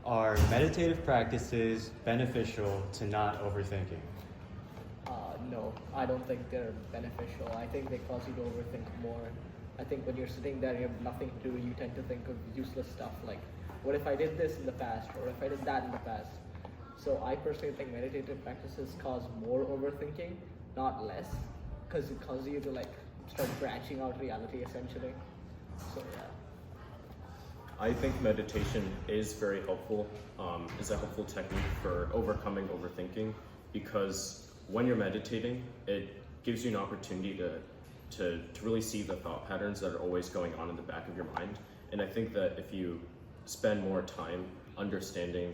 Are meditative practices beneficial to not overthinking? No, I don't think they're beneficial. I think they cause you to overthink more. I think when you're sitting there and you have nothing to do, you tend to think of useless stuff like, what if I did this in the past, or if I did that in the past? So I personally think meditative practices cause more overthinking, not less, because it causes you to like start branching out reality essentially. So yeah. I think meditation is very helpful, is a helpful technique for overcoming overthinking, because when you're meditating, it gives you an opportunity to really see the thought patterns that are always going on in the back of your mind. And I think that if you spend more time understanding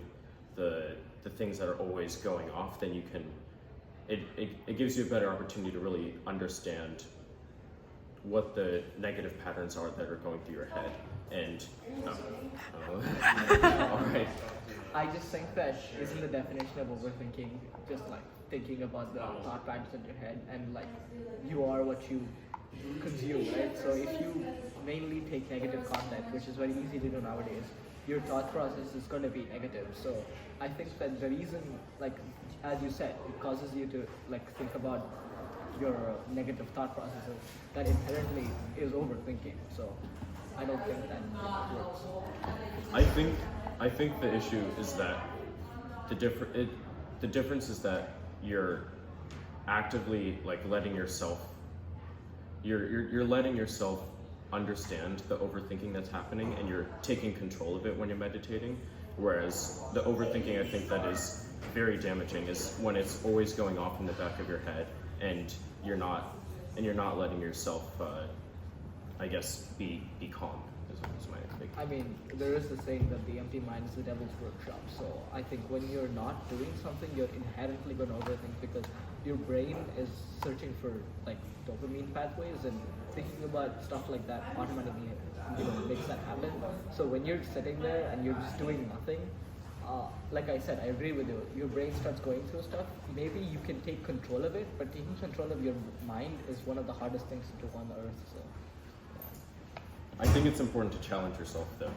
the things that are always going off, then you can, it gives you a better opportunity to really understand what the negative patterns are that are going through your head. And all right. I just think that isn't the definition of overthinking just like thinking about the thought patterns in your head, and like you are what you consume, right? So if you mainly take negative content, which is very easy to do nowadays, your thought process is going to be negative. So I think that the reason, like as you said, it causes you to like think about your negative thought processes, that inherently is overthinking. So I don't think that works. I think the issue is that the difference is that you're actively like letting yourself you're letting yourself understand the overthinking that's happening, and you're taking control of it when you're meditating. Whereas the overthinking, I think, that is very damaging is when it's always going off in the back of your head, and you're not letting yourself I guess be calm is my big. I mean, there is the saying that the empty mind is the devil's workshop. So I think when you're not doing something, you're inherently going to overthink, because your brain is searching for like dopamine pathways, and thinking about stuff like that automatically, makes that happen. So when you're sitting there and you're just doing nothing, like I said, I agree with you. Your brain starts going through stuff. Maybe you can take control of it, but taking control of your mind is one of the hardest things to do on earth. So. I think it's important to challenge yourself though,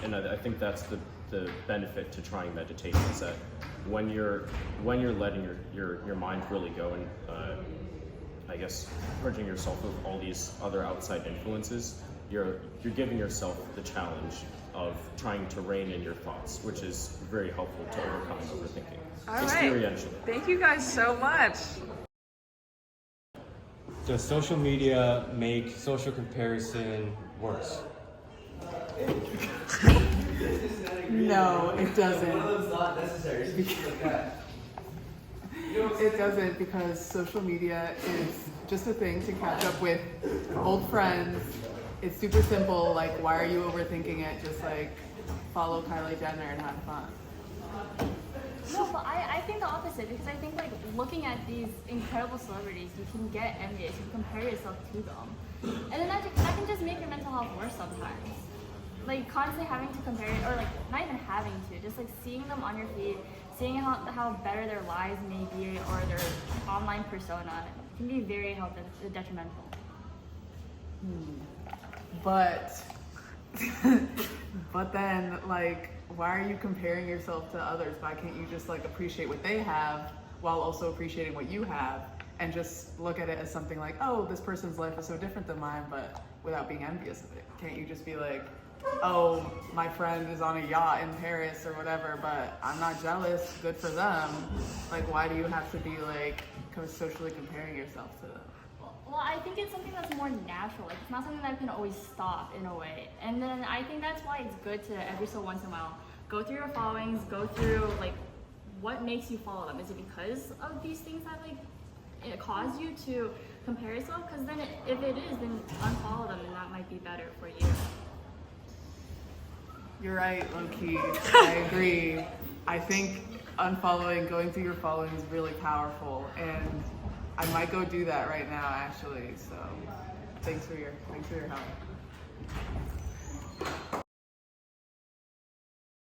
and I think that's the benefit to trying meditation, is that when you're letting your mind really go, and I guess purging yourself of all these other outside influences, you're giving yourself the challenge of trying to rein in your thoughts, which is very helpful to overcoming overthinking. All right. Experientially. Thank you guys so much. Does social media make social comparison worse? No, it doesn't. It doesn't, because social media is just a thing to catch up with old friends. It's super simple. Like, why are you overthinking it? Just like follow Kylie Jenner and have fun. No, but I think the opposite, because I think like looking at these incredible celebrities, you can get envious, you compare yourself to them. And then that can just make your mental health worse sometimes. Like constantly having to compare, or like not even having to, just like seeing them on your feed, seeing how better their lives may be, or their online persona can be very health detrimental. But then like, why are you comparing yourself to others? Why can't you just like appreciate what they have while also appreciating what you have, and just look at it as something like, oh, this person's life is so different than mine, but without being envious of it? Can't you just be like, oh, my friend is on a yacht in Paris or whatever, but I'm not jealous, good for them. Like, why do you have to be like socially comparing yourself to them? Well, I think it's something that's more natural. Like, it's not something that can always stop in a way. And then I think that's why it's good to every so once in a while go through your followings, go through like what makes you follow them. Is it because of these things that like it cause you to compare yourself? Because then if it is, then unfollow them, and that might be better for you. You're right, low-key. I agree. I think unfollowing, going through your following is really powerful, and I might go do that right now, actually. So, thanks for your help.